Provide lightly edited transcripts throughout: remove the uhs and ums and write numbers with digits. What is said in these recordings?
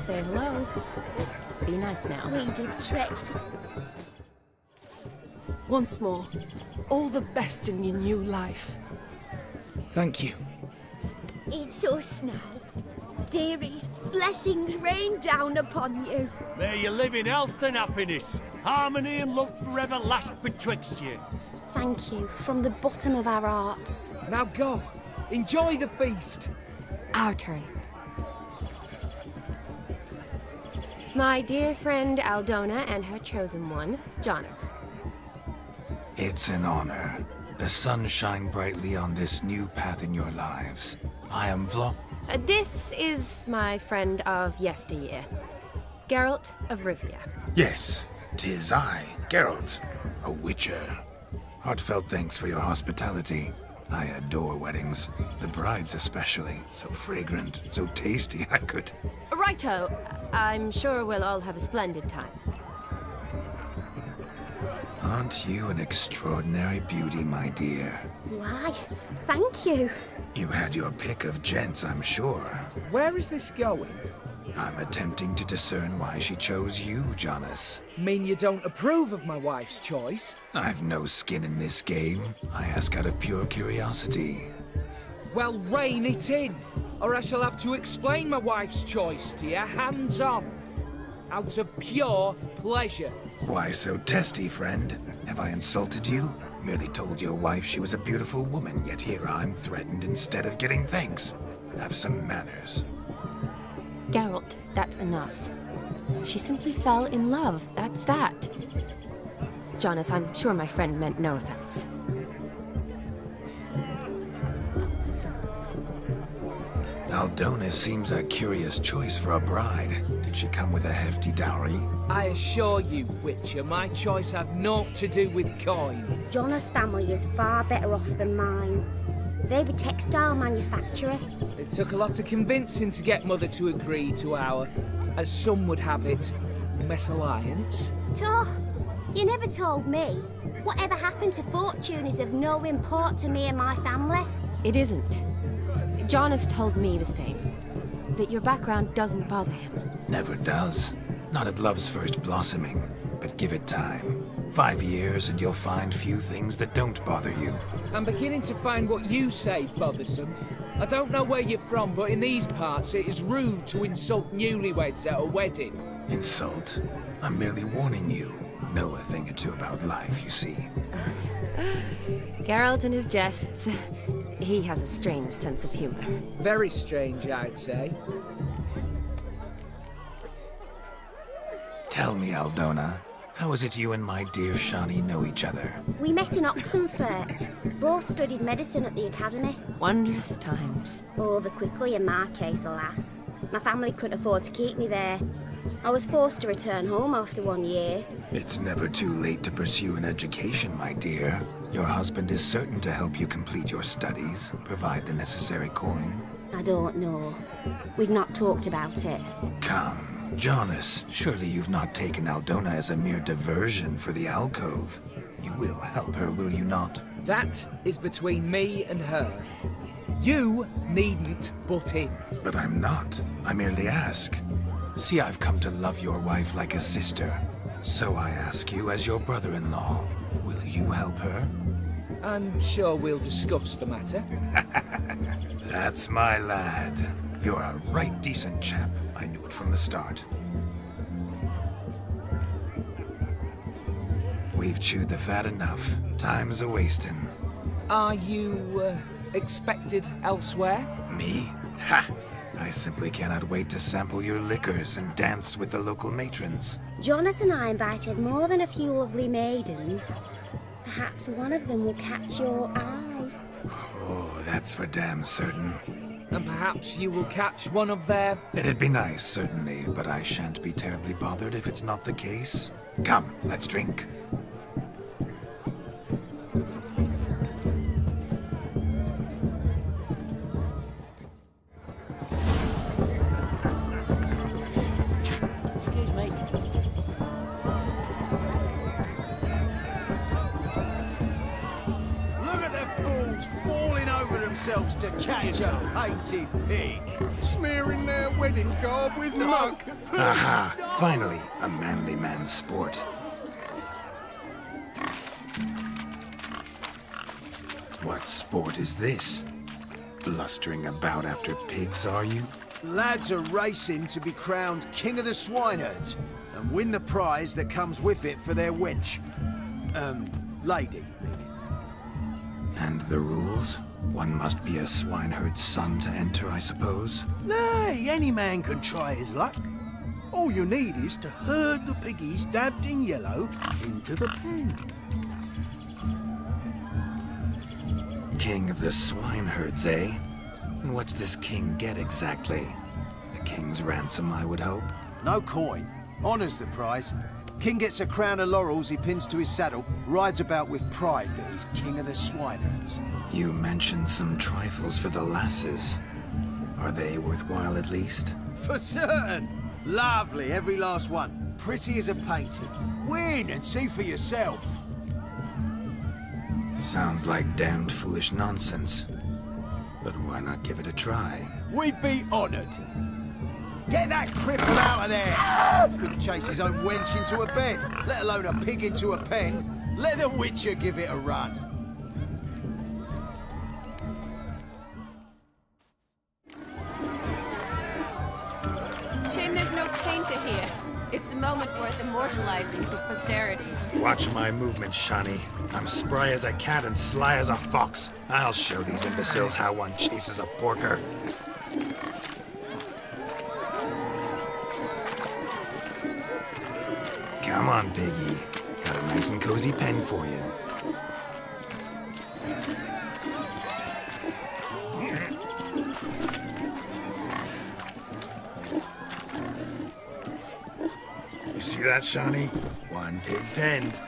say hello. Be nice now. Reed of Trek. Once more, all the best in your new life. Thank you. It's us now. Dearies, blessings rain down upon you. May you live in health and happiness. Harmony and love forever last betwixt you. Thank you from the bottom of our hearts. Now go. Enjoy the feast. Our turn. My dear friend Aldona and her chosen one, Jonas. It's an honor. The sun shine brightly on this new path in your lives. I am This is my friend of yesteryear, Geralt of Rivia. Yes, 'tis I, Geralt, a witcher. Heartfelt thanks for your hospitality. I adore weddings. The brides especially. So fragrant, so tasty, I could... Righto. I'm sure we'll all have a splendid time. Aren't you an extraordinary beauty, my dear? Why, thank you. You had your pick of gents, I'm sure. Where is this going? I'm attempting to discern why she chose you, Jonas. Mean you don't approve of my wife's choice? I've no skin in this game. I ask out of pure curiosity. Well, rein it in, or I shall have to explain my wife's choice to you hands-on. Out of pure pleasure. Why so testy, friend? Have I insulted you? Merely told your wife she was a beautiful woman, yet here I'm threatened instead of getting thanks. Have some manners. Geralt, that's enough. She simply fell in love, that's that. Jonas, I'm sure my friend meant no offense. Aldona seems a curious choice for a bride. Did she come with a hefty dowry? I assure you, Witcher, my choice had naught to do with coin. Jonas' family is far better off than mine. They're a textile manufacturer. It took a lot of convincing to get Mother to agree to our, as some would have it, mesalliance. Oh, you never told me. Whatever happened to fortune is of no import to me and my family. It isn't. Jonas told me the same. That your background doesn't bother him. Never does. Not at love's first blossoming. But give it time. 5 years and you'll find few things that don't bother you. I'm beginning to find what you say bothersome. I don't know where you're from, but in these parts it is rude to insult newlyweds at a wedding. Insult? I'm merely warning you. Know a thing or two about life, you see. Geralt and his jests. He has a strange sense of humor. Very strange, I'd say. Tell me, Aldona, how is it you and my dear Shani know each other? We met in Oxenfurt. Both studied medicine at the academy. Wondrous times. Over quickly in my case, alas. My family couldn't afford to keep me there. I was forced to return home after 1 year. It's never too late to pursue an education, my dear. Your husband is certain to help you complete your studies, provide the necessary coin. I don't know. We've not talked about it. Come, Jonas, surely you've not taken Aldona as a mere diversion for the alcove. You will help her, will you not? That is between me and her. You needn't butt in. But I'm not. I merely ask. See, I've come to love your wife like a sister. So I ask you as your brother-in-law, will you help her? I'm sure we'll discuss the matter. That's my lad. You're a right decent chap. I knew it from the start. We've chewed the fat enough. Time's a-wasting. Are you, expected elsewhere? Me? Ha! I simply cannot wait to sample your liquors and dance with the local matrons. Jonas and I invited more than a few lovely maidens. Perhaps one of them will catch your eye. Oh, that's for damn certain. And perhaps you will catch one of their... It'd be nice, certainly, but I shan't be terribly bothered if it's not the case. Come, let's drink. Excuse me. Look at the fools relatives falling over themselves to catch a painted pig. Smearing their wedding garb with muck. Aha! Finally, a manly man's sport. What sport is this? Blustering about after pigs, are you? Lads are racing to be crowned King of the Swineherds and win the prize that comes with it for their wench. Lady, meaning. And the rules? One must be a swineherd's son to enter, I suppose? Nay, any man can try his luck. All you need is to herd the piggies dabbed in yellow into the pen. King of the swineherds, eh? And what's this king get exactly? A king's ransom, I would hope. No coin. Honours the prize. King gets a crown of laurels he pins to his saddle, rides about with pride that he's King of the Swineherds. You mentioned some trifles for the lasses. Are they worthwhile at least? For certain! Lovely, every last one. Pretty as a painting. Win and see for yourself. Sounds like damned foolish nonsense. But why not give it a try? We'd be honoured. Get that cripple out of there! Couldn't chase his own wench into a bed, let alone a pig into a pen. Let the Witcher give it a run. Shame there's no painter here. It's a moment worth immortalizing for posterity. Watch my movements, Shani. I'm spry as a cat and sly as a fox. I'll show these imbeciles how one chases a porker. Come on, piggy. Got a nice and cozy pen for you. You see that, Shani? One pig penned.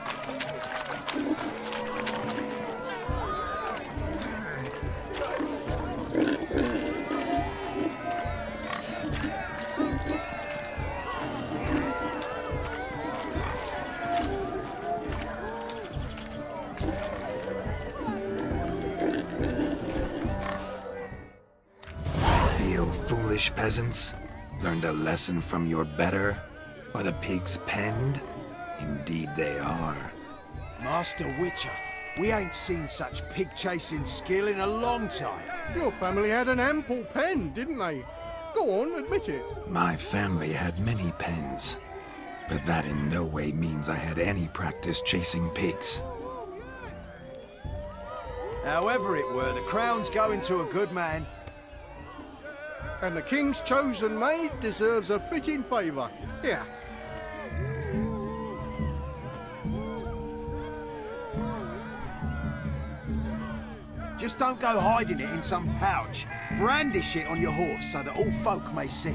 Feel foolish, peasants? Learned a lesson from your better? Are the pigs penned? Indeed they are. Master Witcher, we ain't seen such pig-chasing skill in a long time. Your family had an ample pen, didn't they? Go on, admit it. My family had many pens, but that in no way means I had any practice chasing pigs. However it were, the crown's going to a good man. And the king's chosen maid deserves a fitting favour. Here. Just don't go hiding it in some pouch. Brandish it on your horse so that all folk may see.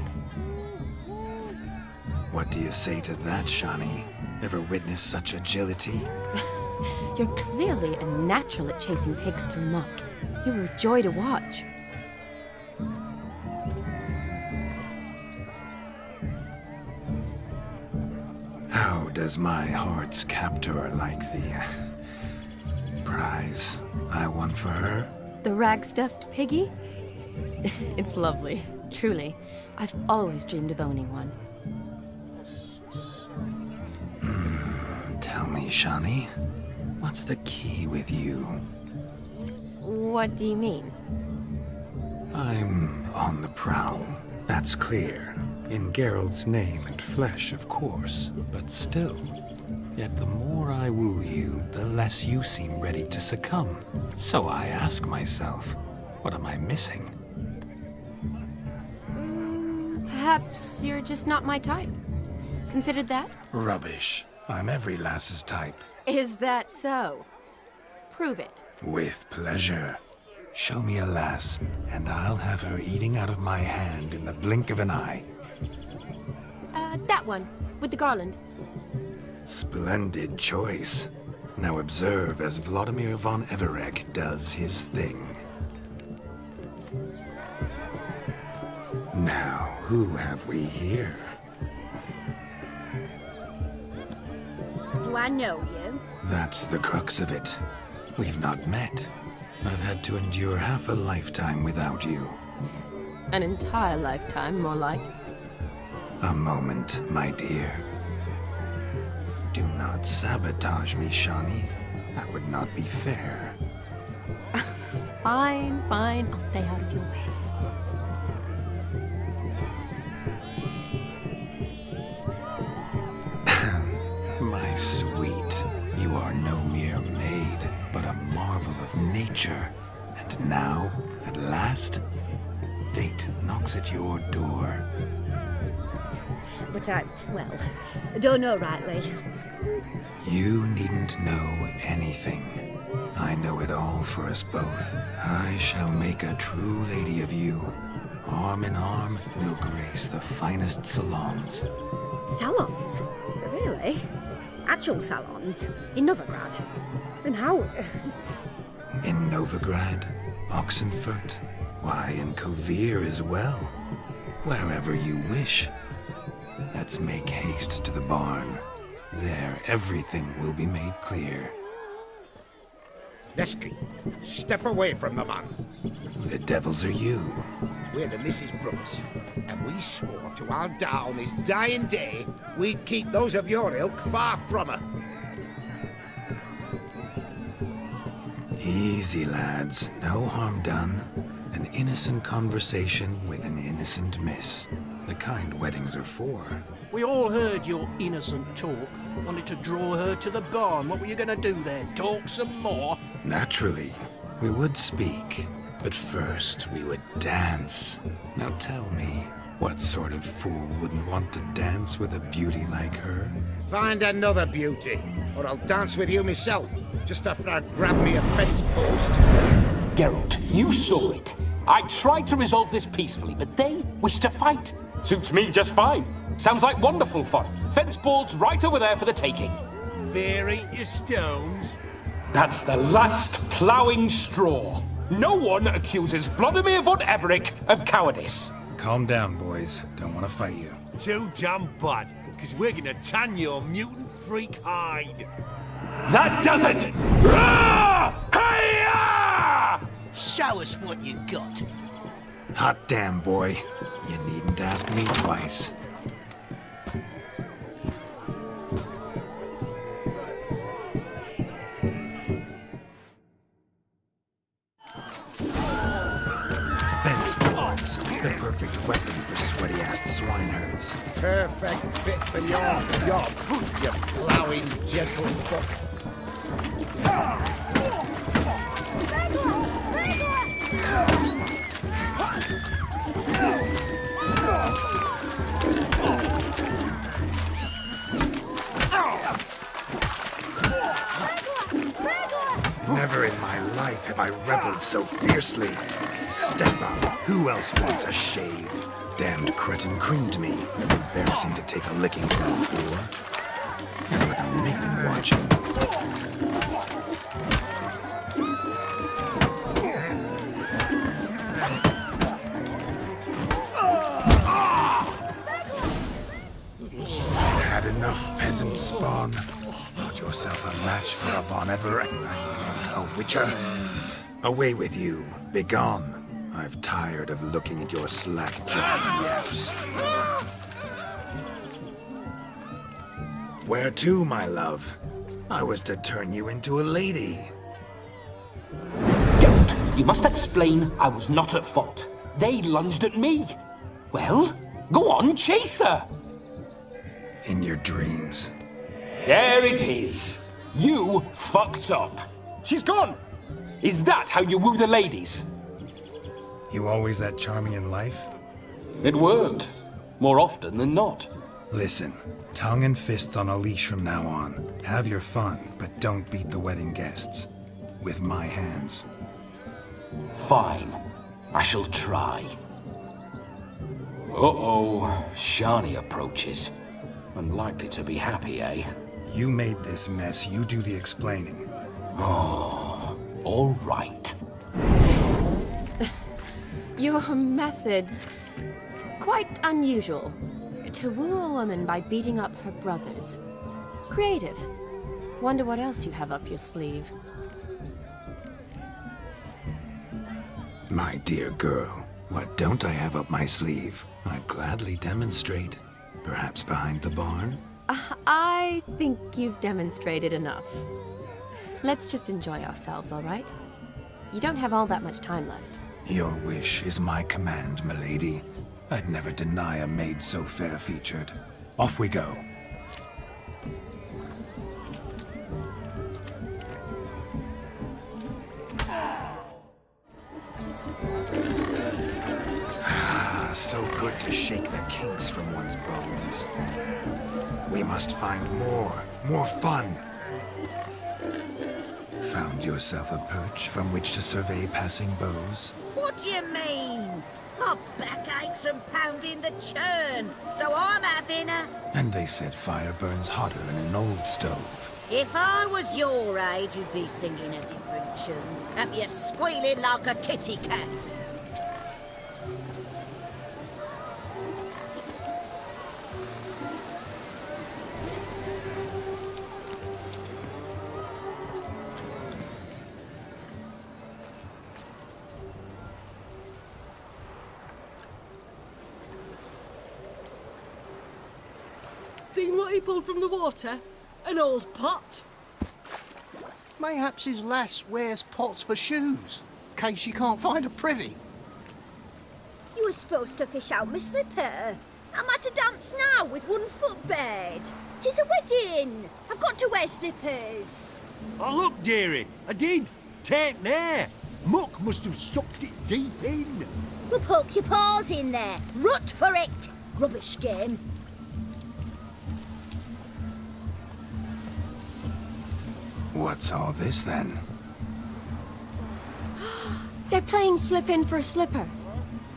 What do you say to that, Shani? Ever witnessed such agility? You're clearly a natural at chasing pigs through muck. You were a joy to watch. How does my heart's captor like the prize I won for her? The rag-stuffed piggy? It's lovely, truly. I've always dreamed of owning one. Tell me, Shani, what's the key with you? What do you mean? I'm on the prowl, that's clear. In Geralt's name and flesh, of course, but still. Yet the more I woo you, the less you seem ready to succumb. So I ask myself, what am I missing? Perhaps you're just not my type. Considered that? Rubbish. I'm every lass's type. Is that so? Prove it. With pleasure. Show me a lass, and I'll have her eating out of my hand in the blink of an eye. That one, with the garland. Splendid choice. Now observe as Vladimir von Everec does his thing. Now, who have we here? Do I know you? That's the crux of it. We've not met. I've had to endure half a lifetime without you. An entire lifetime, more like. A moment, my dear. Do not sabotage me, Shawnee. That would not be fair. Fine, fine. I'll stay out of your way. My sweet, you are no mere maid, but a marvel of nature. And now, at last, fate knocks at your door. But I don't know rightly. You needn't know anything. I know it all for us both. I shall make a true lady of you. Arm in arm, we'll grace the finest salons. Salons? Really? Actual salons? In Novigrad? And how? In Novigrad, Oxenfurt, why, in Kovir as well. Wherever you wish. Let's make haste to the barn. There, everything will be made clear. Lesky, step away from the man. Who the devils are you? We're the Mrs. Brothers, and we swore to our Da on his dying day we'd keep those of your ilk far from her. Easy, lads. No harm done. An innocent conversation with an innocent miss. The kind weddings are for. We all heard your innocent talk. Wanted to draw her to the barn. What were you gonna do there? Talk some more? Naturally, we would speak. But first, we would dance. Now tell me, what sort of fool wouldn't want to dance with a beauty like her? Find another beauty, or I'll dance with you myself, just after I grab me a fence post. Geralt, you saw it. I tried to resolve this peacefully, but they wish to fight. Suits me just fine. Sounds like wonderful fun. Fence boards right over there for the taking. Fear eat your stones. That's the last ploughing straw. No one accuses Vladimir von Everec of cowardice. Calm down, boys. Don't want to fight you. Too damn bad, because we're gonna tan your mutant freak hide. That does it! Rah! Hi-ya! Show us what you got. Hot damn, boy. You needn't ask me twice. Fence boards. The perfect weapon for sweaty-assed swineherds. Perfect fit for your job, you ploughing gentlefolk. Never in my life have I reveled so fiercely. Step up. Who else wants a shave? Damned cretin creamed me. Embarrassing to take a licking from a whore. And with a maiden watching. Had enough, peasant spawn. Thought yourself a match for a Von Everec, a witcher. Away with you, begone. I've tired of looking at your slack-jawed yaps. Where to, my love? I was to turn you into a lady. Geralt, you must explain I was not at fault. They lunged at me. Well, go on, chase her. In your dreams. There it is. You fucked up. She's gone. Is that how you woo the ladies? You always that charming in life? It worked. More often than not. Listen, tongue and fists on a leash from now on. Have your fun, but don't beat the wedding guests. With my hands. Fine. I shall try. Uh-oh. Shani approaches. Unlikely to be happy, eh? You made this mess. You do the explaining. Oh, all right. Your methods, quite unusual. To woo a woman by beating up her brothers. Creative. Wonder what else you have up your sleeve. My dear girl, what don't I have up my sleeve? I'd gladly demonstrate. Perhaps behind the barn? I think you've demonstrated enough. Let's just enjoy ourselves, all right? You don't have all that much time left. Your wish is my command, milady. I'd never deny a maid so fair-featured. Off we go. So good to shake the kinks from one's bones. We must find more fun. Found yourself a perch from which to survey passing beaux? What do you mean? My back aches from pounding the churn, so I'm having a... And they said fire burns hotter in an old stove. If I was your age, you'd be singing a different tune, and you're squealing like a kitty cat. Seen what he pulled from the water? An old pot. Mayhaps his lass wears pots for shoes, in case she can't find a privy. You were supposed to fish out my slipper. I'm at a dance now with one foot bared. 'Tis a wedding. I've got to wear slippers. Oh, look, dearie, I did. Take there. Muck must have sucked it deep in. Well, poke your paws in there. Rut for it. Rubbish game. What's all this, then? They're playing slip-in for a slipper.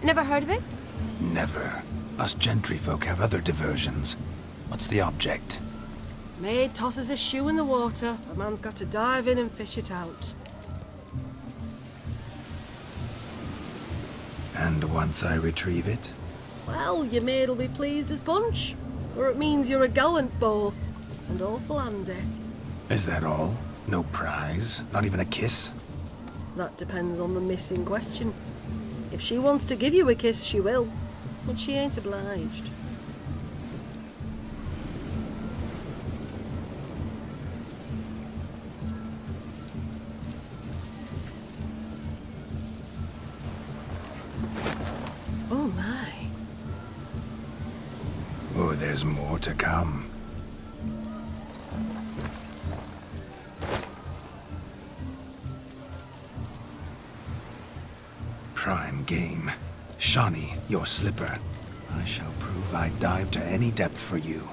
Never heard of it? Never. Us gentry folk have other diversions. What's the object? Maid tosses a shoe in the water. A man's got to dive in and fish it out. And once I retrieve it? Well, your maid'll be pleased as punch. Or it means you're a gallant beau. And awful handy. Is that all? No prize? Not even a kiss? That depends on the miss in question. If she wants to give you a kiss, she will. But she ain't obliged. Oh my. Oh, there's more to come. Prime game. Shawnee, your slipper. I shall prove I'd dive to any depth for you.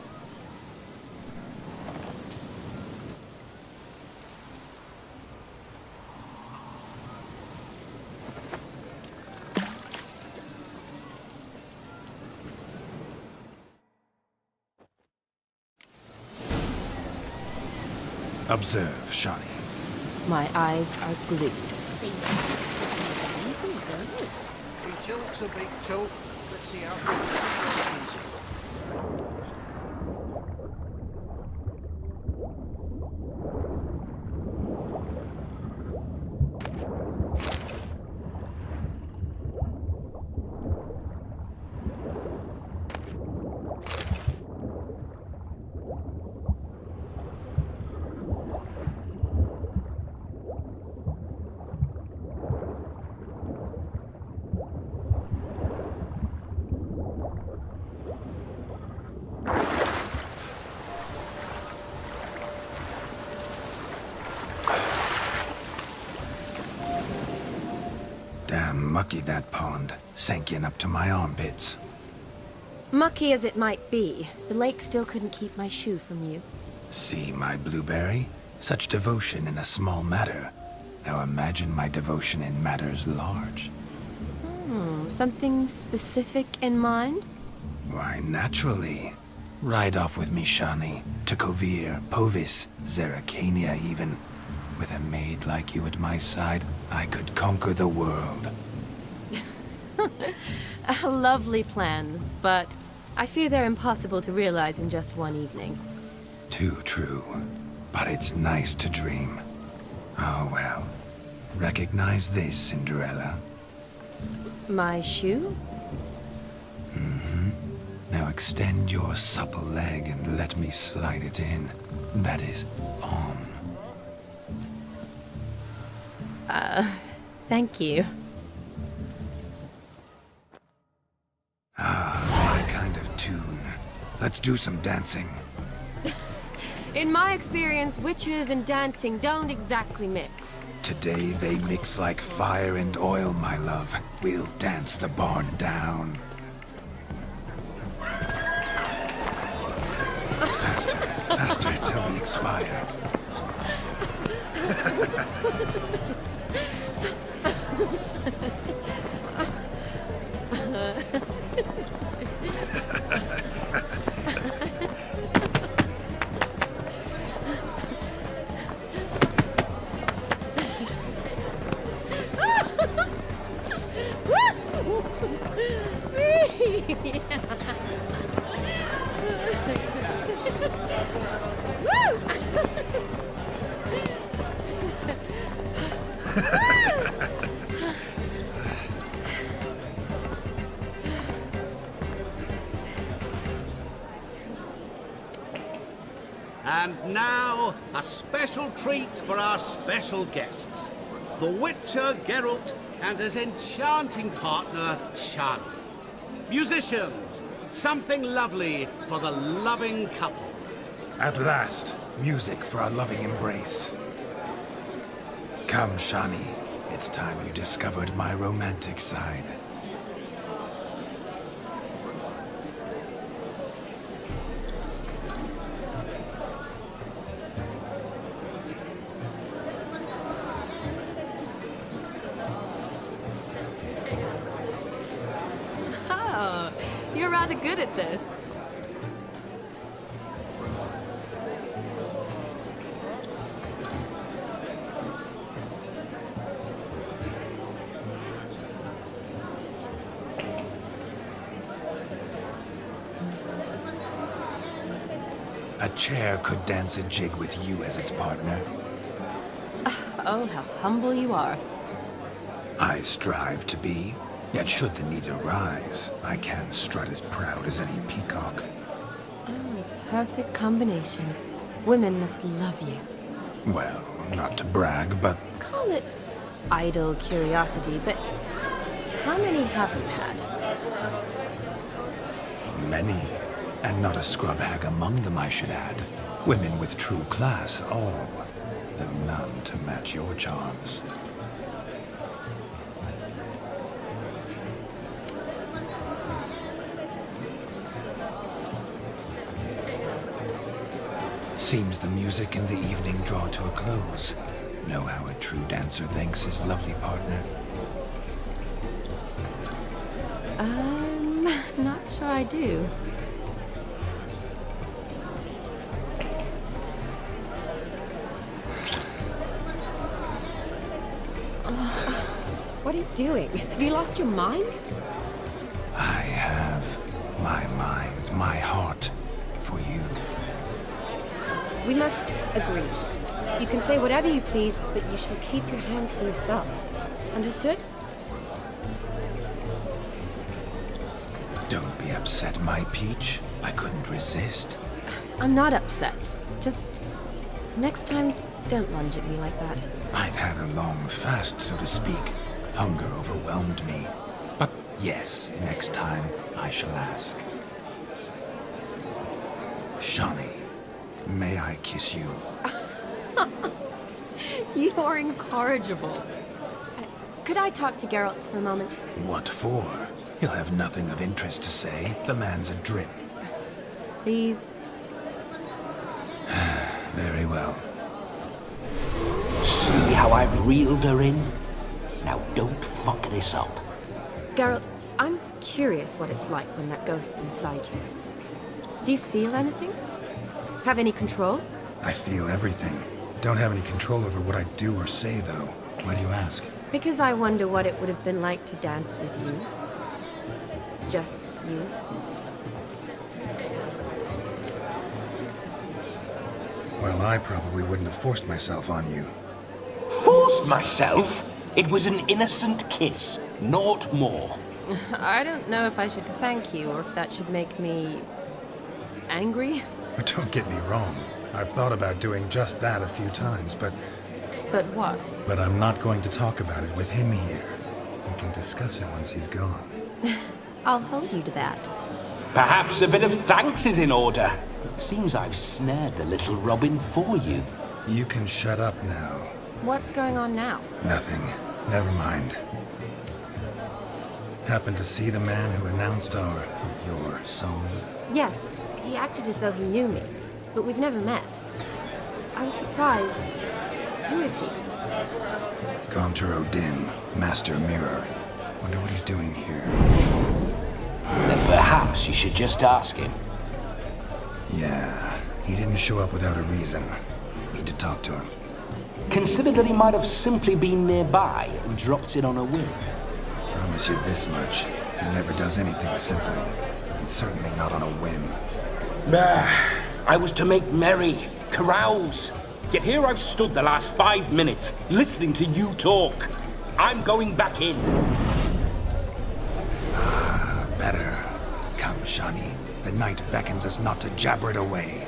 Observe, Shawnee. My eyes are glued. He talks a big talk. Let's see how big the strike is. Damn mucky, that pond. Sank in up to my armpits. Mucky as it might be, the lake still couldn't keep my shoe from you. See, my blueberry? Such devotion in a small matter. Now imagine my devotion in matters large. Something specific in mind? Why, naturally. Ride off with me, Shawnee. To Kovir, Povis, Zeracania even. With a maid like you at my side, I could conquer the world. Lovely plans, but I fear they're impossible to realize in just one evening. Too true. But it's nice to dream. Oh well. Recognize this, Cinderella. My shoe? Now extend your supple leg and let me slide it in. That is on. Thank you. My kind of tune. Let's do some dancing. In my experience, witches and dancing don't exactly mix. Today they mix like fire and oil, my love. We'll dance the barn down. Faster, faster till we expire. And now, a special treat for our special guests. The Witcher Geralt and his enchanting partner, Shani. Musicians, something lovely for the loving couple. At last, music for our loving embrace. Come, Shani. It's time you discovered my romantic side. Oh, you're rather good at this. A chair could dance a jig with you as its partner. Oh, how humble you are. I strive to be, yet should the need arise, I can strut as proud as any peacock. Oh, perfect combination. Women must love you. Well, not to brag, but Call it idle curiosity, but how many have you had? many. And not a scrub hag among them, I should add. Women with true class, all. Though none to match your charms. Seems the music and the evening draw to a close. Know how a true dancer thanks his lovely partner? I'm not sure I do. What are you doing? Have you lost your mind? I have my mind, my heart for you. We must agree. You can say whatever you please, but you shall keep your hands to yourself. Understood? Don't be upset, my peach. I couldn't resist. I'm not upset. Just next time, don't lunge at me like that. I'd had a long fast, so to speak. Hunger overwhelmed me. But yes, next time I shall ask. Shani, may I kiss you? You are incorrigible. Could I talk to Geralt for a moment? What for? He'll have nothing of interest to say. The man's adrip. Please? Very well. See how I've reeled her in? Now don't fuck this up. Geralt, I'm curious what it's like when that ghost's inside you. Do you feel anything? Have any control? I feel everything. Don't have any control over what I do or say, though. Why do you ask? Because I wonder what it would have been like to dance with you. Just you. Well, I probably wouldn't have forced myself on you. Forced myself? It was an innocent kiss. Naught more. I don't know if I should thank you or if that should make me angry. Don't get me wrong. I've thought about doing just that a few times, but what? But I'm not going to talk about it with him here. We can discuss it once he's gone. I'll hold you to that. Perhaps a bit of thanks is in order. Seems I've snared the little Robin for you. You can shut up now. What's going on now? Nothing. Never mind. Happened to see the man who announced your song? Yes, he acted as though he knew me, but we've never met. I was surprised. Who is he? Gaunter O'Dimm, Master Mirror. Wonder what he's doing here. Then perhaps you should just ask him. Yeah, he didn't show up without a reason. Need to talk to him. Consider that he might have simply been nearby and dropped in on a whim. Promise you this much. He never does anything simply. And certainly not on a whim. I was to make merry, carouse. Yet here I've stood the last 5 minutes, listening to you talk. I'm going back in. Better. Come, Shani. The night beckons us not to jabber it away.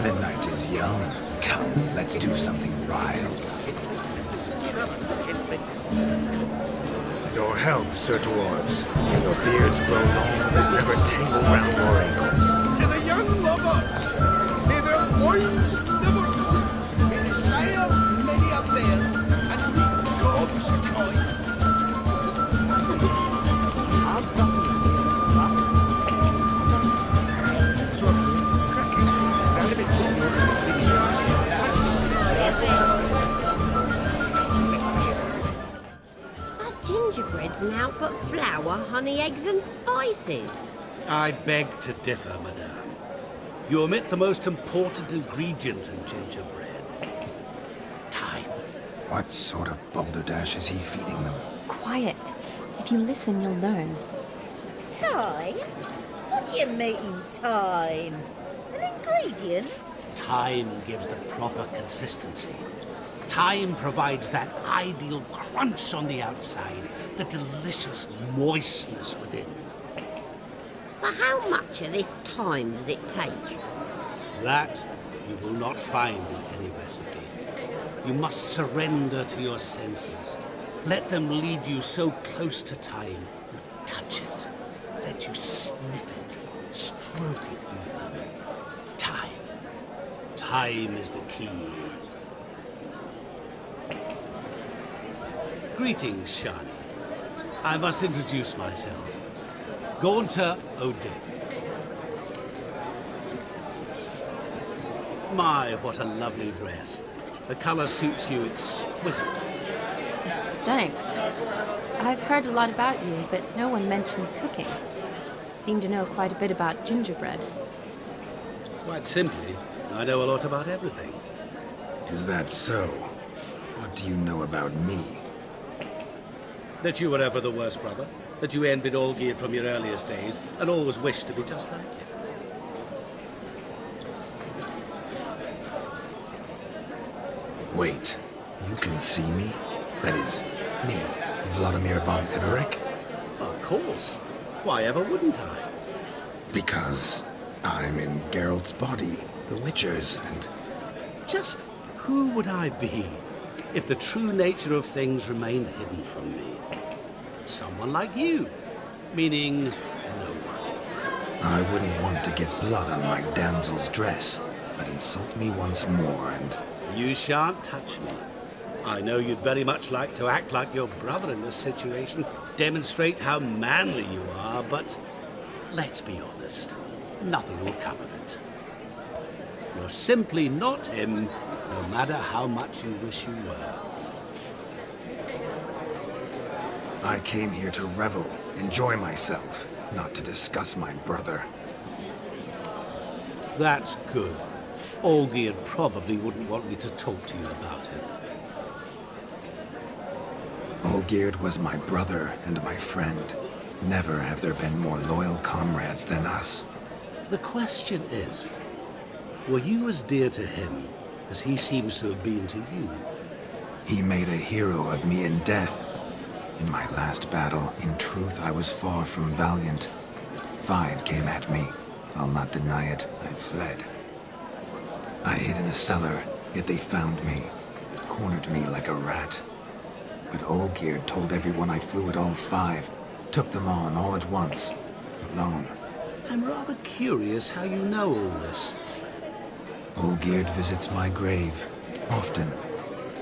The night is young. Come, let's do something wild. Your health, Sir Dwarves. May your beards grow long and never tangle round your ankles. To the young lovers, may their loins never cool. May they sail many a bairn and meet gods a kind. Gingerbread's naught but flour, honey, eggs and spices. I beg to differ, madame. You omit the most important ingredient in gingerbread. Time. What sort of balderdash is he feeding them? Quiet. If you listen, you'll learn. Time? What do you mean, time? An ingredient? Time gives the proper consistency. Time provides that ideal crunch on the outside, the delicious moistness within. So how much of this time does it take? That you will not find in any recipe. You must surrender to your senses. Let them lead you so close to time, you touch it. Let you sniff it, stroke it even. Time. Time is the key. Greetings, Shani. I must introduce myself. Gaunter O'Dimm. My, what a lovely dress. The color suits you exquisitely. Thanks. I've heard a lot about you, but no one mentioned cooking. Seem to know quite a bit about gingerbread. Quite simply, I know a lot about everything. Is that so? What do you know about me? That you were ever the worst brother, that you envied Olgierd from your earliest days, and always wished to be just like him. Wait, you can see me? That is, me, Vladimir von Everec? Of course. Why ever wouldn't I? Because I'm in Geralt's body, the Witcher's, and... Just who would I be if the true nature of things remained hidden from me? Someone like you, meaning no one. I wouldn't want to get blood on my damsel's dress, but insult me once more and... You shan't touch me. I know you'd very much like to act like your brother in this situation, demonstrate how manly you are, but let's be honest, nothing will come of it. You're simply not him, no matter how much you wish you were. I came here to revel, enjoy myself, not to discuss my brother. That's good. Olgierd probably wouldn't want me to talk to you about him. Olgierd was my brother and my friend. Never have there been more loyal comrades than us. The question is, Were you as dear to him as he seems to have been to you? He made a hero of me in death. In my last battle, in truth, I was far from valiant. 5 came at me. I'll not deny it, I fled. I hid in a cellar, yet they found me, cornered me like a rat. But Olgierd told everyone I flew at all 5, took them on all at once, alone. I'm rather curious how you know all this. Olgierd visits my grave, often.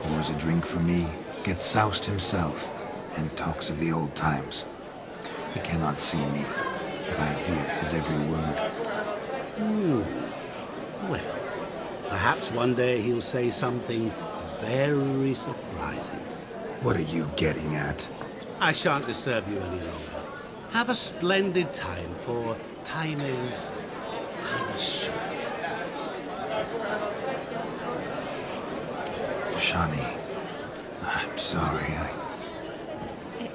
Pours a drink for me, gets soused himself, and talks of the old times. He cannot see me, but I hear his every word. Well, perhaps one day he'll say something very surprising. What are you getting at? I shan't disturb you any longer. Have a splendid time, for time is short. Shani, I'm sorry,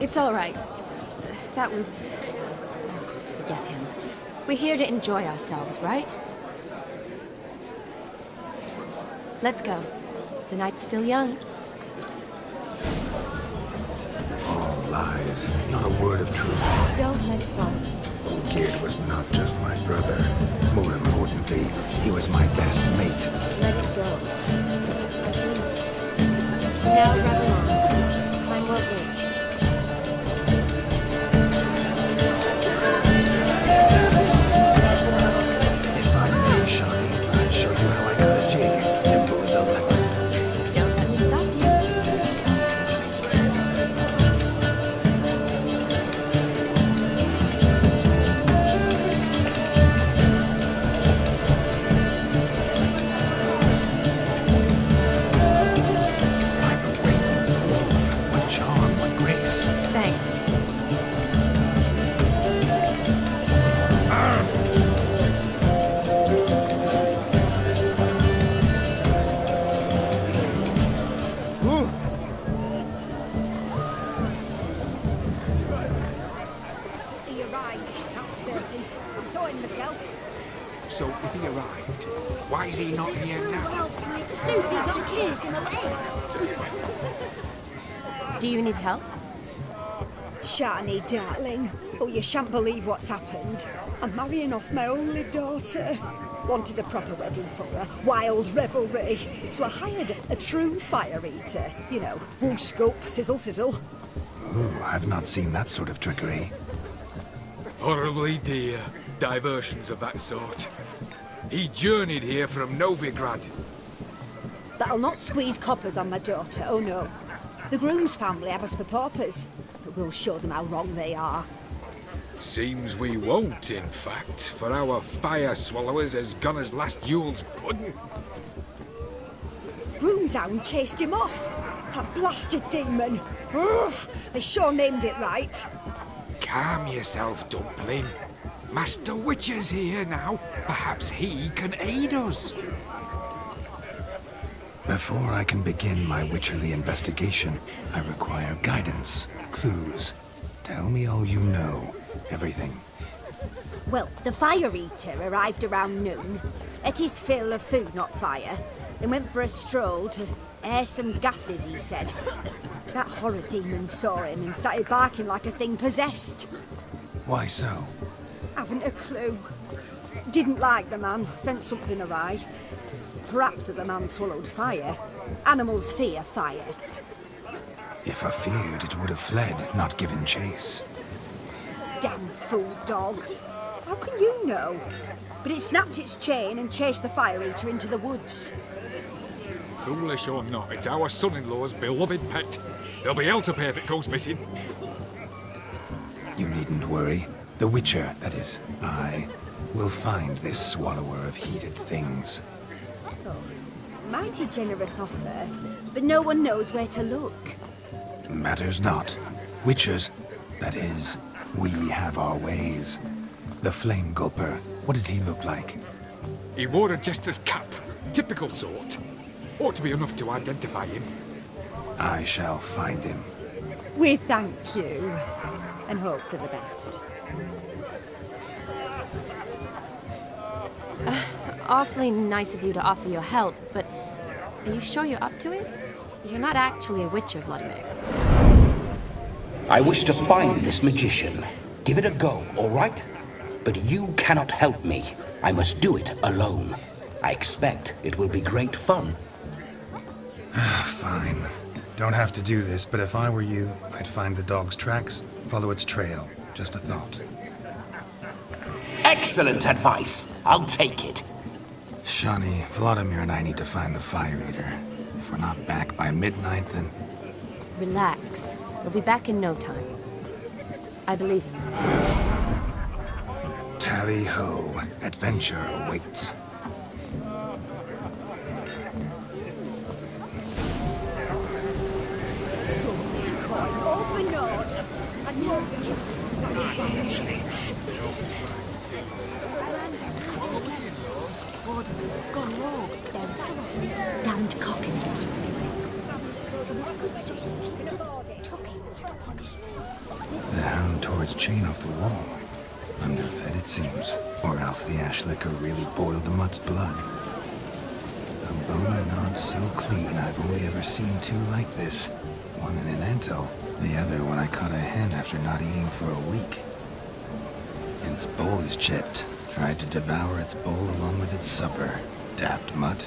It's all right. That was... forget him. We're here to enjoy ourselves, right? Let's go. The night's still young. All lies, not a word of truth. Don't let it go. Olgierd was not just my brother. More importantly, he was my best mate. Let it go. Now run along. Time won't wait. If I may, Shani, I'd show you how I cut a jig. Nimble as a leopard. Don't let me stop you. By the way you move, what charm, what grace. Thanks. He arrived, that's certain. I saw him myself. So if he arrived, why is he not here now? Do you need help? Shani, darling. Oh, you shan't believe what's happened. I'm marrying off my only daughter. Wanted a proper wedding for her. Wild revelry. So I hired a true fire eater. You know, whoosh scoop, sizzle sizzle. Ooh, I've not seen that sort of trickery. Horribly dear diversions of that sort. He journeyed here from Novigrad. But I'll not squeeze coppers on my daughter, oh no. The groom's family have us for paupers, but we'll show them how wrong they are. Seems we won't, in fact, for our fire swallowers has gone as last Yule's pudding. Groom's hound chased him off. That blasted demon. Ugh, they sure named it right. Calm yourself, Dumpling. Master Witcher's here now. Perhaps he can aid us. Before I can begin my witcherly investigation, I require guidance, clues. Tell me all you know. Everything. Well, the fire eater arrived around noon, ate his fill of food, not fire, then went for a stroll to air some gases, he said. That horror demon saw him and started barking like a thing possessed. Why so? Haven't a clue. Didn't like the man, sent something awry. Perhaps the man swallowed fire. Animals fear fire. If I feared, it would have fled, not given chase. Damn fool dog. How can you know? But it snapped its chain and chased the fire eater into the woods. Foolish or not, it's our son-in-law's beloved pet. There'll be hell to pay if it goes missing. You needn't worry. The Witcher, that is, I, will find this swallower of heated things. Oh, mighty generous offer, but no one knows where to look. Matters not. Witchers, that is, we have our ways. The Flame Gulper, what did he look like? He wore a jester's cap. Typical sort. Ought to be enough to identify him. I shall find him. We thank you, and hope for the best. awfully nice of you to offer your help, but are you sure you're up to it? You're not actually a witcher, Vladimir. I wish to find this magician. Give it a go, all right? But you cannot help me. I must do it alone. I expect it will be great fun. Fine. Don't have to do this, but if I were you, I'd find the dog's tracks, follow its trail. Just a thought. Excellent advice. I'll take it. Shani, Vladimir and I need to find the Fire Eater. If we're not back by midnight, then... Relax. We'll be back in no time. I believe in you. Tally-ho. Adventure awaits. So much coin, all for naught. And no gone rogue. There's the roads. Damned cockiness. The hound tore its chain off the wall. Underfed, it seems. Or else the ash liquor really boiled the mutt's blood. A bone gnawed so clean I've only ever seen two like this. One in an antle, the other when I caught a hen after not eating for a week. Its bowl is chipped. Tried to devour its bowl along with its supper. Daft mutt.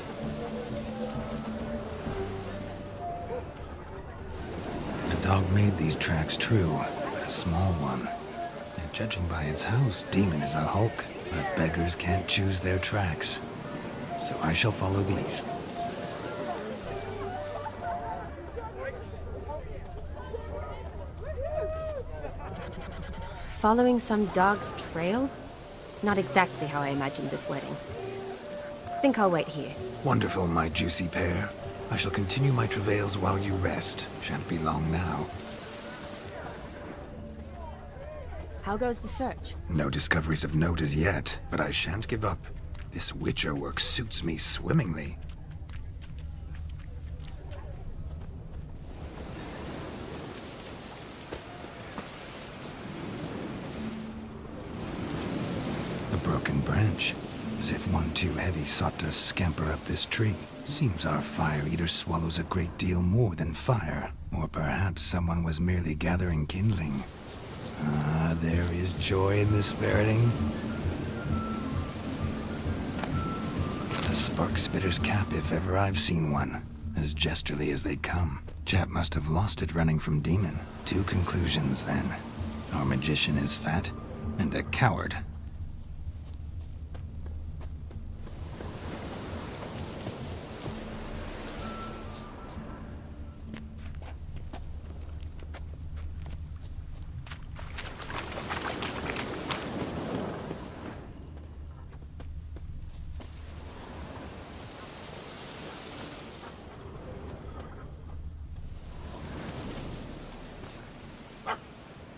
The dog made these tracks true, but a small one. And judging by its house, Demon is a hulk, but beggars can't choose their tracks. So I shall follow these. Following some dog's trail? Not exactly how I imagined this wedding. Think I'll wait here. Wonderful, my juicy pair. I shall continue my travails while you rest. Shan't be long now. How goes the search? No discoveries of note as yet, but I shan't give up. This Witcher work suits me swimmingly. A broken branch, as if one too heavy sought to scamper up this tree. Seems our fire eater swallows a great deal more than fire. Or perhaps someone was merely gathering kindling. Ah, there is joy in this ferreting. A spark spitter's cap if ever I've seen one. As jesterly as they come. Chap must have lost it running from Demon. Two conclusions then. Our magician is fat, and a coward.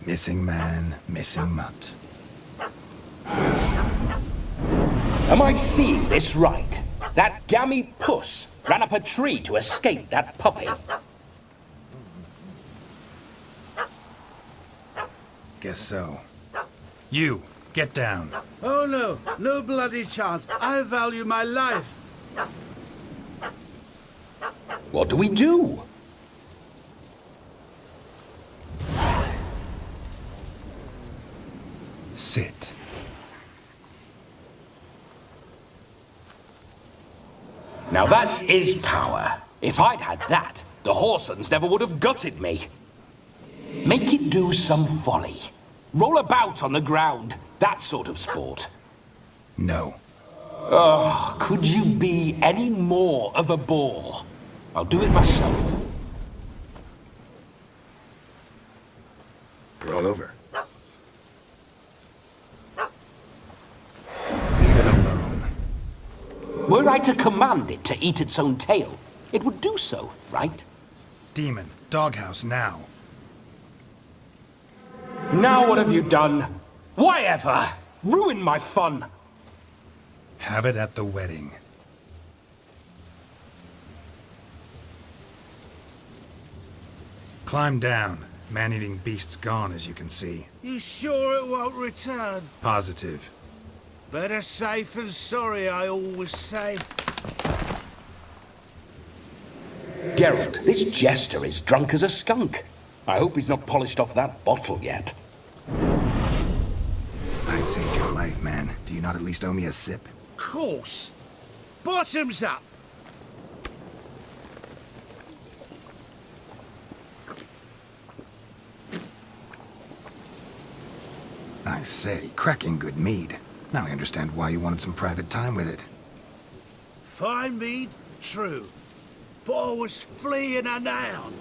Missing man, missing mutt. Am I seeing this right? That gammy puss ran up a tree to escape that puppy. Guess so. You, get down. Oh no, no bloody chance. I value my life. What do we do? Sit. Now that is power. If I'd had that, the Horsons never would have gutted me. Make it do some folly. Roll about on the ground. That sort of sport. No. Oh, could you be any more of a bore? I'll do it myself. Roll over. Leave it alone. Were I to command it to eat its own tail, it would do so, right? Demon, doghouse now. Now what have you done? Why ever? Ruin my fun. Have it at the wedding. Climb down. Man-eating beast's gone, as you can see. You sure it won't return? Positive. Better safe than sorry, I always say. Geralt, this jester is drunk as a skunk. I hope he's not polished off that bottle yet. I saved your life, man. Do you not at least owe me a sip? Course. Bottoms up. I say, cracking good mead. Now I understand why you wanted some private time with it. Fine mead, true. But I was fleeing a hound.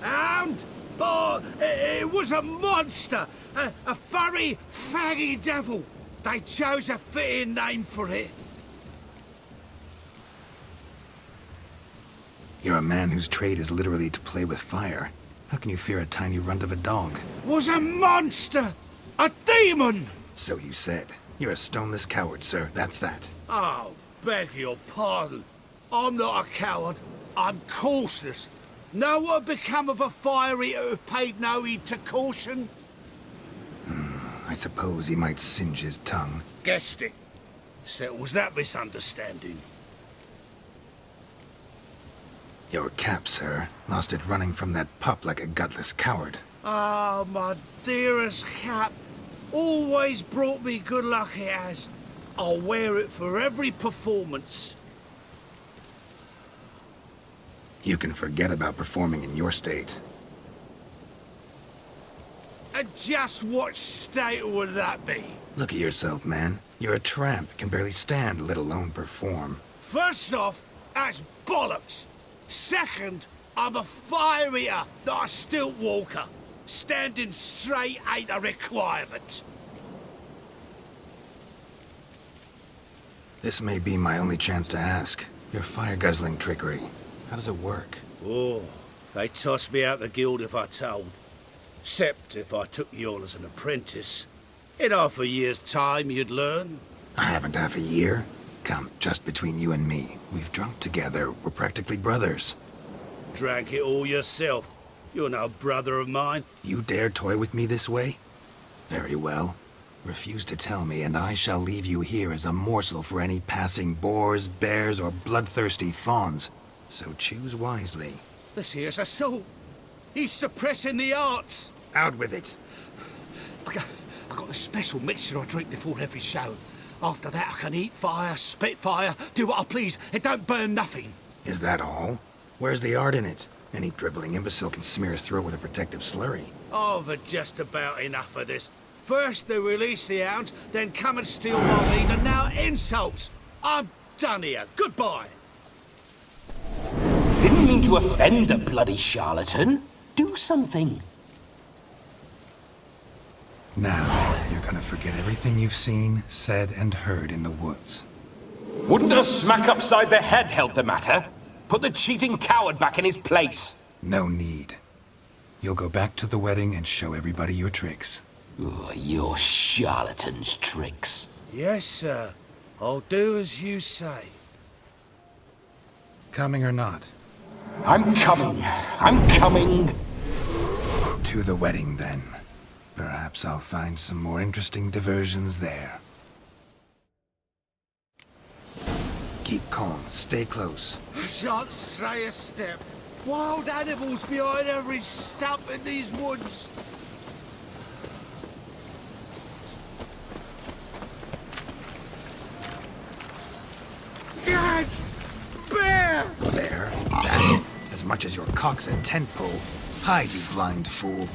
Hound? But it was a monster! A furry, faggy devil! They chose a fitting name for it. You're a man whose trade is literally to play with fire. How can you fear a tiny runt of a dog? Was a monster! A demon! So you said. You're a stoneless coward, sir. That's that. Oh, beg your pardon. I'm not a coward. I'm cautious. Know what become of a fire eater who paid no heed to caution? I suppose he might singe his tongue. Guessed it. Settles that misunderstanding. Your cap, sir. Lost it running from that pup like a gutless coward. Ah, my dearest cap. Always brought me good luck it has. I'll wear it for every performance. You can forget about performing in your state. And just what state would that be? Look at yourself, man. You're a tramp, can barely stand, let alone perform. First off, that's bollocks. Second, I'm a fire eater, not a stilt walker. Standing straight ain't a requirement. This may be my only chance to ask. Your fire-guzzling trickery, how does it work? Oh, they toss me out the guild if I told. Except if I took you on as an apprentice. In half a year's time, you'd learn. I haven't half a year. Come, just between you and me. We've drunk together. We're practically brothers. Drank it all yourself. You're no brother of mine. You dare toy with me this way? Very well. Refuse to tell me, and I shall leave you here as a morsel for any passing boars, bears, or bloodthirsty fawns. So choose wisely. This here's assault. He's suppressing the arts. Out with it. I got a special mixture I drink before every show. After that, I can eat fire, spit fire, do what I please. It don't burn nothing. Is that all? Where's the art in it? Any dribbling imbecile can smear his throat with a protective slurry. I've had just about enough of this. First they release the hounds, then come and steal my meat, and now insults. I'm done here. Goodbye. Didn't mean to offend the bloody charlatan. Do something. Now, you're gonna forget everything you've seen, said, and heard in the woods. Wouldn't a smack upside the head help the matter? Put the cheating coward back in his place. No need. You'll go back to the wedding and show everybody your tricks. Oh, your charlatan's tricks. Yes, sir. I'll do as you say. Coming or not? I'm coming. I'm coming. To the wedding, then. Perhaps I'll find some more interesting diversions there. Keep calm. Stay close. I shan't stray a step. Wild animals behind every stump in these woods. Gads! Bear! Bear? That? As much as your cock's a tent pole. Hide, you blind fool.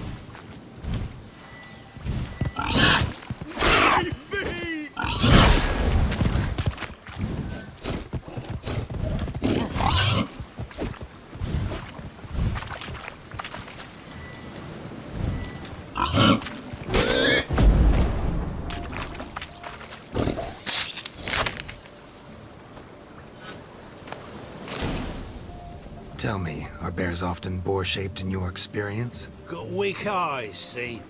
Tell me, are bears often boar-shaped in your experience? Got weak eyes, see?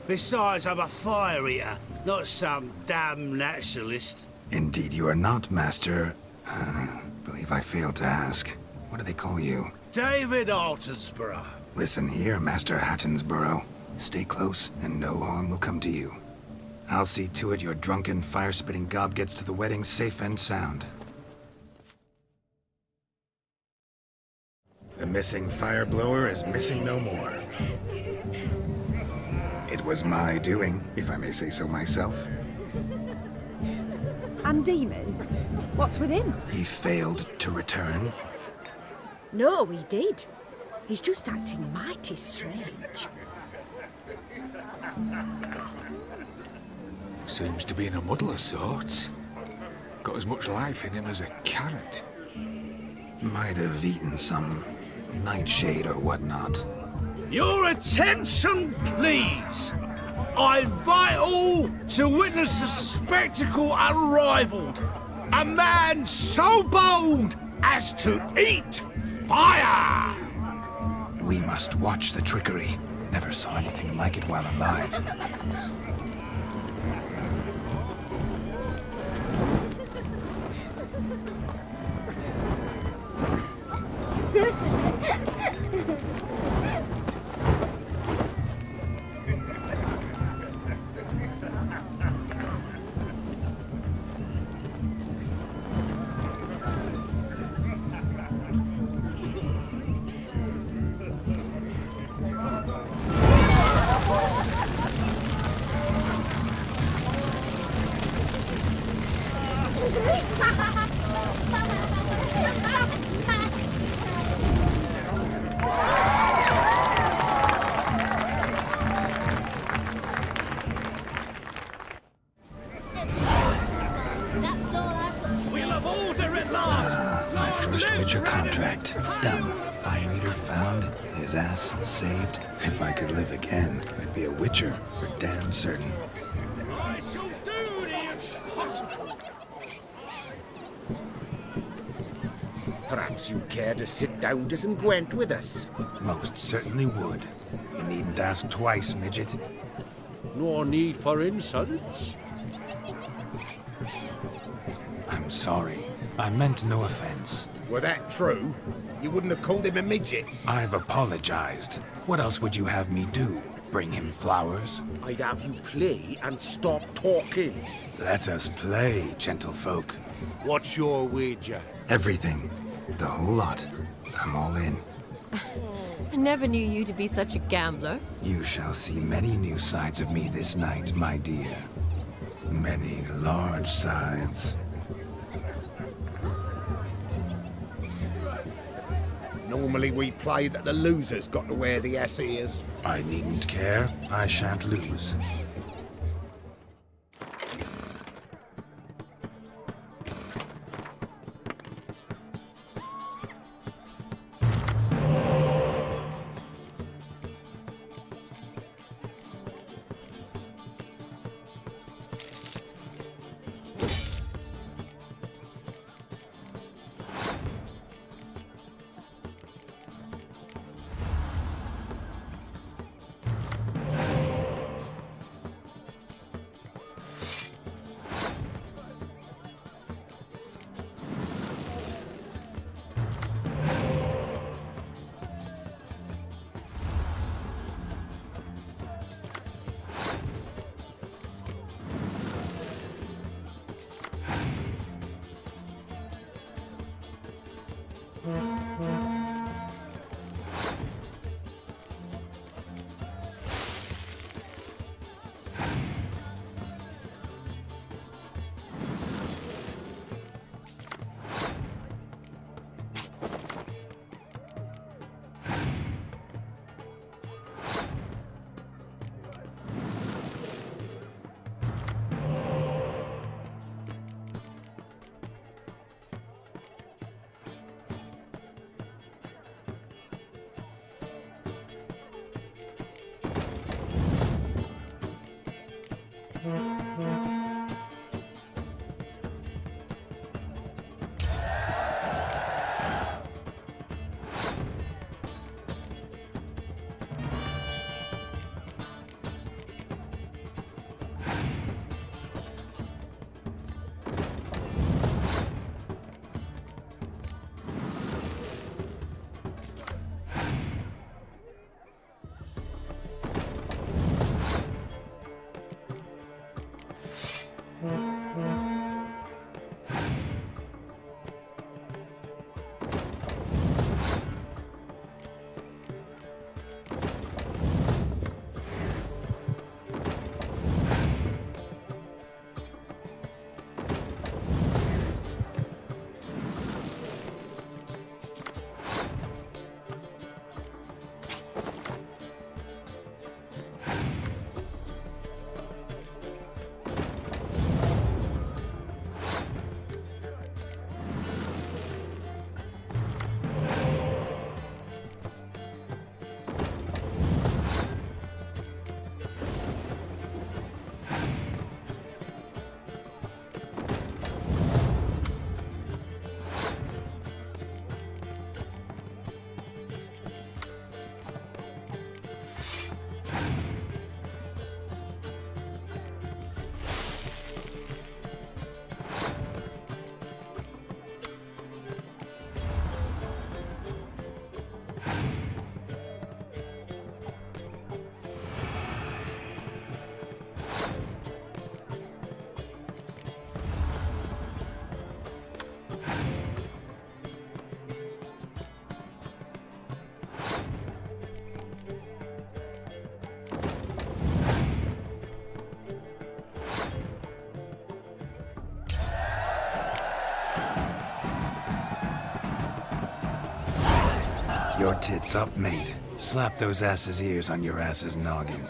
Besides, I'm a fire eater, not some damn naturalist. Indeed you are not, Master... believe I failed to ask. What do they call you? David Altonsborough. Listen here, Master Hattonsborough. Stay close, and no harm will come to you. I'll see to it your drunken, fire-spitting gob gets to the wedding safe and sound. The missing fire blower is missing no more. It was my doing, if I may say so myself. And Demon? What's with him? He failed to return. No, he did. He's just acting mighty strange. Seems to be in a muddle of sorts. Got as much life in him as a carrot. Might have eaten some nightshade or whatnot. Your attention, please! I invite all to witness a spectacle unrivaled. A man so bold as to eat fire! We must watch the trickery. Never saw anything like it while alive. Saved. If I could live again, I'd be a witcher for damn certain. I shall do the impossible! Perhaps you'd care to sit down to some Gwent with us? Most certainly would. You needn't ask twice, midget. No need for insults. I'm sorry. I meant no offense. Were that true, you wouldn't have called him a midget. I've apologized. What else would you have me do? Bring him flowers? I'd have you play and stop talking. Let us play, gentlefolk. What's your wager? Everything. The whole lot. I'm all in. I never knew you to be such a gambler. You shall see many new sides of me this night, my dear. Many large sides. Normally we play that the loser's got to wear the ass ears. I needn't care. I shan't lose. Your tits up, mate. Slap those asses' ears on your ass's noggin.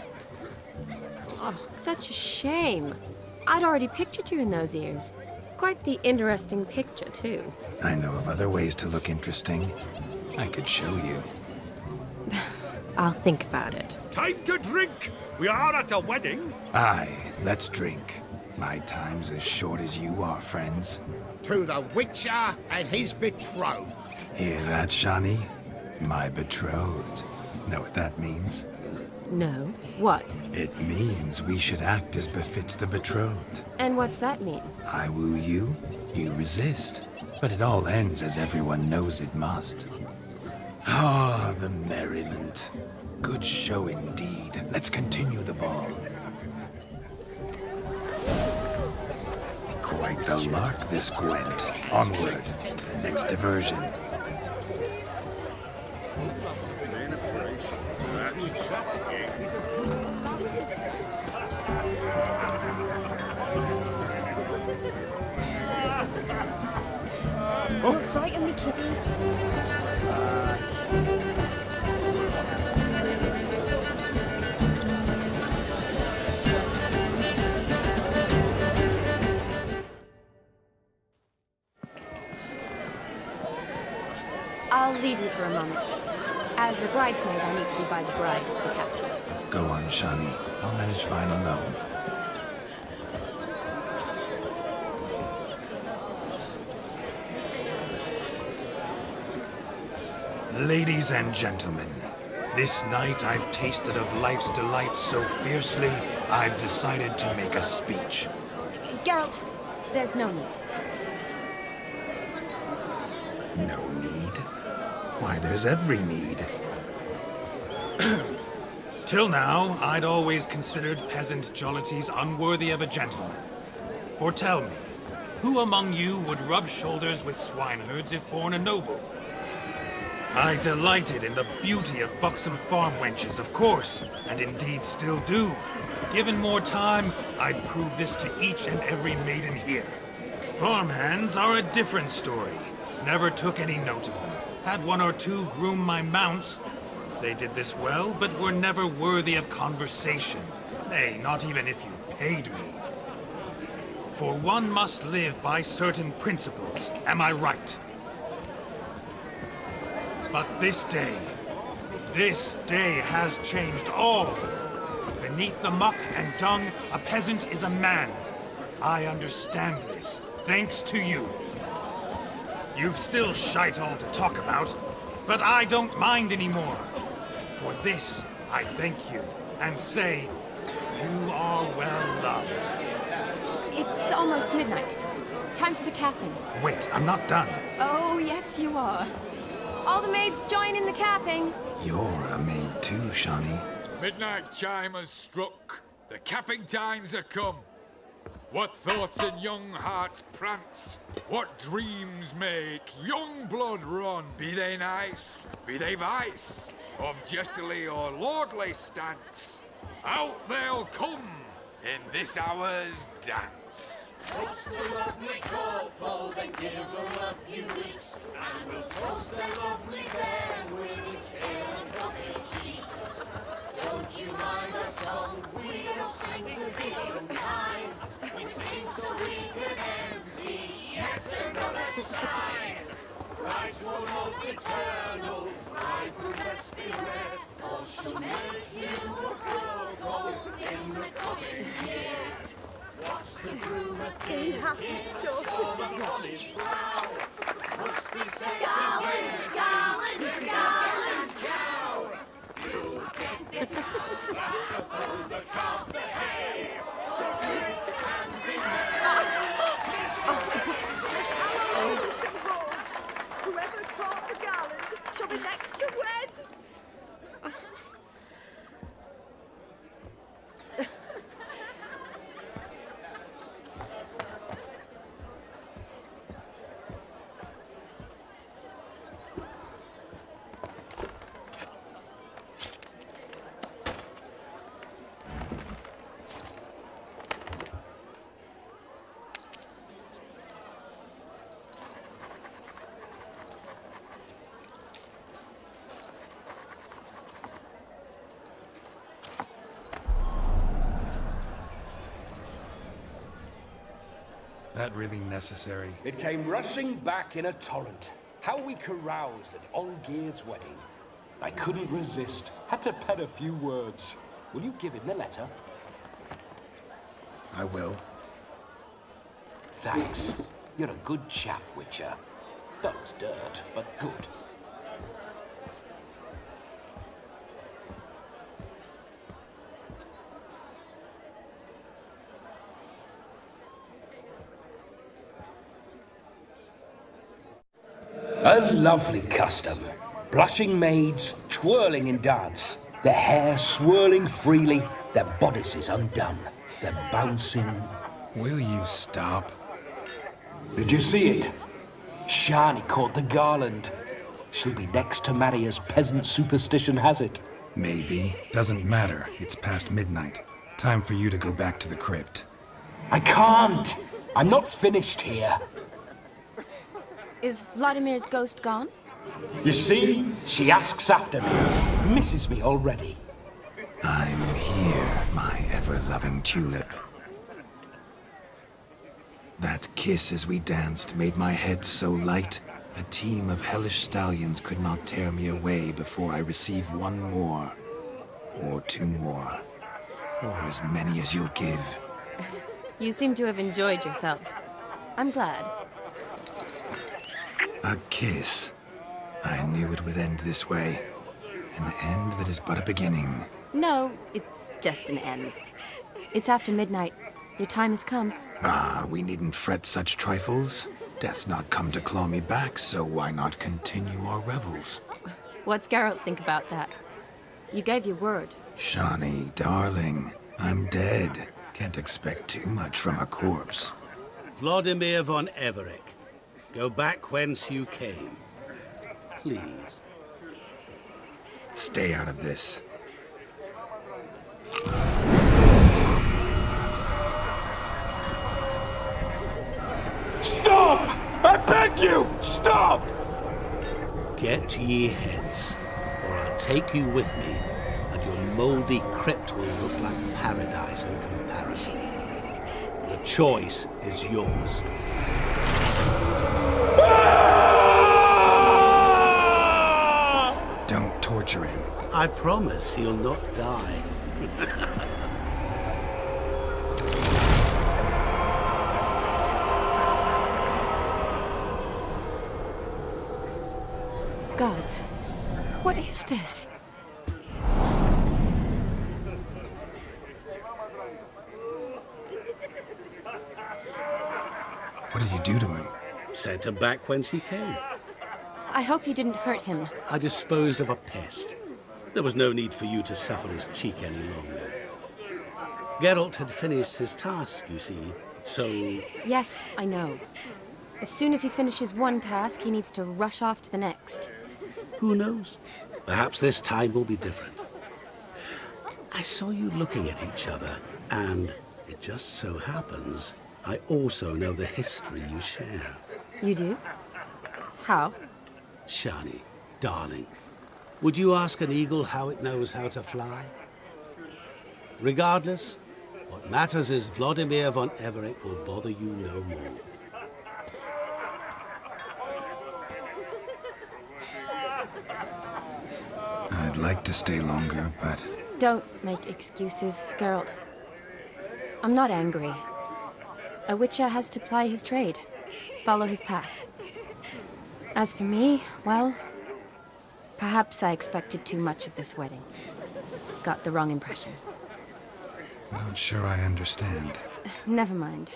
Oh, such a shame. I'd already pictured you in those ears. Quite the interesting picture, too. I know of other ways to look interesting. I could show you. I'll think about it. Time to drink! We are at a wedding. Aye, let's drink. My time's as short as you are, friends. To the Witcher and his betrothed. Hear that, Shawnee? My betrothed. Know what that means? No. What? It means we should act as befits the betrothed. And what's that mean? I woo you, you resist. But it all ends as everyone knows it must. Ah, the merriment. Good show indeed. Let's continue the ball. Quite the lark, this Gwent. Onward to the next diversion. Don't frighten me, kiddies. I'll leave you for a moment. As a bridesmaid, I need to be by the bride of the captain. Go on, Shawnee. I'll manage fine alone. Ladies and gentlemen, this night I've tasted of life's delights so fiercely, I've decided to make a speech. Geralt, there's no need. No need? Why, there's every need. Till now, I'd always considered peasant jollities unworthy of a gentleman. For tell me, who among you would rub shoulders with swineherds if born a noble? I delighted in the beauty of buxom farm wenches, of course, and indeed still do. Given more time, I'd prove this to each and every maiden here. Farmhands are a different story. Never took any note of them. Had one or two groom my mounts. They did this well, but were never worthy of conversation. Nay, not even if you paid me. For one must live by certain principles, am I right? But this day has changed all. Beneath the muck and dung, a peasant is a man. I understand this, thanks to you. You've still shite all to talk about, but I don't mind anymore. For this, I thank you, and say, you are well loved. It's almost midnight. Time for the capping. Wait, I'm not done. Oh, yes, you are. All the maids join in the capping. You're a maid too, Shawnee. Midnight chime has struck. The capping times are come. What thoughts in young hearts prance? What dreams make young blood run? Be they nice, be they vice, of jestily or lordly stance, out they'll come in this hour's dance. Toast the lovely couple, then give them a few weeks, and we'll toast the lovely bear with its pale and puffy cheeks. Don't you mind our song? We don't sing to be unkind. We sing so we can empty yet another side. Christ will love eternal, bridegroom let's beware, or she'll make you a poor gold in the coming year. What's the groom a thinking? On his brow must be said Garland, garland, garland, cow. You'll get the cow above the calf the hay. So drink and be merry. Whoever caught the garland shall be next to wed. that really necessary? It came rushing back in a torrent. How we caroused at Olgierd's wedding. I couldn't resist. Had to pen a few words. Will you give him the letter? I will. Thanks. You're a good chap, Witcher. Dull as dirt, but good. A lovely custom. Blushing maids, twirling in dance. Their hair swirling freely, their bodices undone. They're bouncing. Will you stop? Did you see it? Shani caught the garland. She'll be next to marry as peasant superstition has it. Maybe. Doesn't matter. It's past midnight. Time for you to go back to the crypt. I can't. I'm not finished here. Is Vladimir's ghost gone? You see? She asks after me. Misses me already. I'm here, my ever-loving tulip. That kiss as we danced made my head so light, a team of hellish stallions could not tear me away before I receive one more. Or two more. Or as many as you'll give. You seem to have enjoyed yourself. I'm glad. A kiss. I knew it would end this way. An end that is but a beginning. No, it's just an end. It's after midnight. Your time has come. Ah, we needn't fret such trifles. Death's not come to claw me back, so why not continue our revels? What's Geralt think about that? You gave your word. Shani, darling, I'm dead. Can't expect too much from a corpse. Vladimir von Everec, go back whence you came. Please. Stay out of this. Stop! I beg you! Stop! Get ye hence, or I'll take you with me, and your mouldy crypt will look like paradise in comparison. The choice is yours. Don't torture him. I promise he'll not die. Gods, what is this? What did you do to him? Sent him back whence he came. I hope you didn't hurt him. I disposed of a pest. There was no need for you to suffer his cheek any longer. Geralt had finished his task, you see, so... Yes, I know. As soon as he finishes one task, he needs to rush off to the next. Who knows? Perhaps this time will be different. I saw you looking at each other, and it just so happens I also know the history you share. You do? How? Shani, darling, would you ask an eagle how it knows how to fly? Regardless, what matters is Vladimir von Everec will bother you no more. I'd like to stay longer, but... Don't make excuses, Geralt. I'm not angry. A witcher has to ply his trade, follow his path. As for me, well, perhaps I expected too much of this wedding. Got the wrong impression. Not sure I understand. Never mind.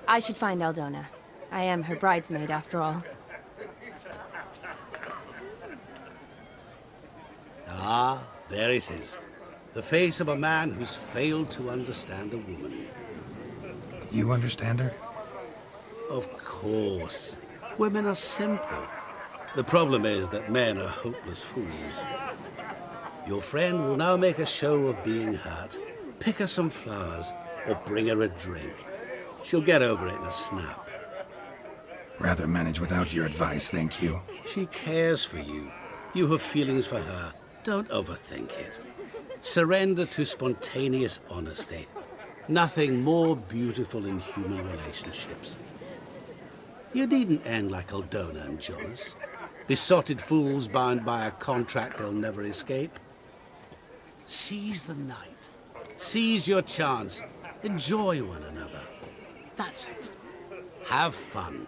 I should find Aldona. I am her bridesmaid, after all. Ah, there it is. The face of a man who's failed to understand a woman. You understand her? Of course. Women are simple. The problem is that men are hopeless fools. Your friend will now make a show of being hurt, pick her some flowers, or bring her a drink. She'll get over it in a snap. Rather manage without your advice, thank you. She cares for you. You have feelings for her. Don't overthink it. Surrender to spontaneous honesty. Nothing more beautiful in human relationships. You needn't end like Aldona and Jonas. Besotted fools bound by a contract they'll never escape. Seize the night. Seize your chance. Enjoy one another. That's it. Have fun.